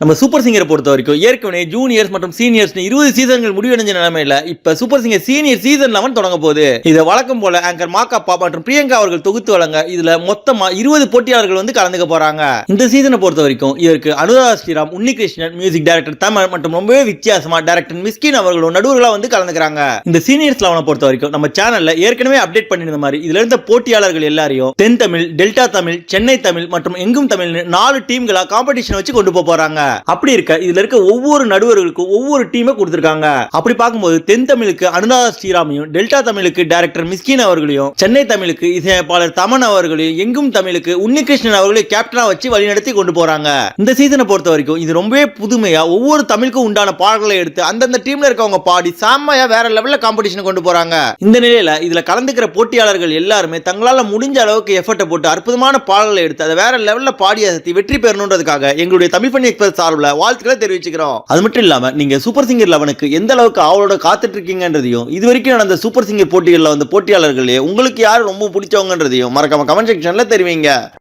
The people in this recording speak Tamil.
நம்ம சூப்பர் சிங்கரை பொறுத்த வரைக்கும் ஏற்கனவே ஜூனியர்ஸ் மற்றும் சீனியர்ஸ் 20 சீசன்கள் முடிவடைஞ்ச நிலைமையில இப்ப சூப்பர் சிங்கர் சீனியர் சீசன் 11 தொடங்க போகுது. இதை வழக்கம் போல ஆங்கர் மாக்காப்பா மற்றும் பிரியங்கா அவர்கள் தொகுத்து வழங்க இதுல மொத்தமா 20 போட்டியாளர்கள் வந்து கலந்துக்க போறாங்க. இந்த சீசனை பொறுத்த வரைக்கும் இதற்கு அனுராதா ஸ்ரீராம், உன்னிகிருஷ்ணன், மியூசிக் டைரக்டர் தமிழ் மற்றும் ரொம்பவே வித்தியாசமா டைரக்டர் மிஸ்கின் அவர்களும் நடுவர்களா வந்து கலந்துக்கிறாங்க. இந்த சீனியர்ஸ் 11 பொறுத்த வரைக்கும் நம்ம சேனல்ல ஏற்கனவே அப்டேட் பண்ணிருந்த மாதிரி இதுல இருந்த போட்டியாளர்கள் எல்லாரையும் தென் தமிழ், டெல்டா தமிழ், சென்னை தமிழ் மற்றும் எங்கும் தமிழ் 4 டீம்களா காம்படிஷன் வச்சு கொண்டு போறாங்க. அப்படி இருக்க இதுல இருக்க ஒவ்வொரு நடுவர்களுக்கும் ஒவ்வொரு டீமை கொடுத்திருக்காங்க. அப்படி பார்க்கும்போது தென் தமிழுக்கு அனுராதா ஸ்ரீராமையும், டெல்டா தமிழுக்கு டைரக்டர் மிஸ்கின் அவர்களையும், சென்னை தமிழுக்கு இசையமைப்பாளர் தமன் அவர்களையும், எங்கும் தமிழுக்கு உன்னிகிருஷ்ணன் அவர்களையும் கேப்டனா வச்சு வழிநடத்தி கொண்டு போறாங்க. இந்த சீசனை பொறுத்த வரைக்கும் இது ரொம்பவே புதுமையா ஒவ்வொரு தமிழுக்கும் உண்டான பாடல்களை எடுத்து அந்தந்த டீம்ல இருக்கவங்க பாடி செம்மையா வேற லெவல்ல காம்படிஷன் கொண்டு போறாங்க. இந்த நிலையில இதுல கலந்துக்கிற போட்டியாளர்கள் எல்லாருமே தங்களால முடிஞ்ச அளவுக்கு எஃபர்ட் போட்டு அற்புதமான பாடல்களை எடுத்து அதை வேற லெவல்ல பாடி அசத்தி வெற்றி பெறணுன்றதுக்காக எங்களுடைய தமிழ் பண்ணி எக்ஸ்பிரஸ் சார்பில் வாழ்த்துக்களை தெரிவிச்சுக்கிறோம். அது மட்டும் இல்லாம நீங்க சூப்பர் சிங்கர் 11க்கு எந்த அளவுக்கு ஆவலோட காத்துட்டு இருக்கீங்கன்றதையும், இதுவரைக்கும் நடந்த சூப்பர் சிங்கர் போட்டிகள்ல வந்து போட்டியாளர்களே உங்களுக்கு யாரு ரொம்ப பிடிச்சவங்கன்றதையும் மறக்காம கமெண்ட் செக்ஷன்ல தெரிவிங்க.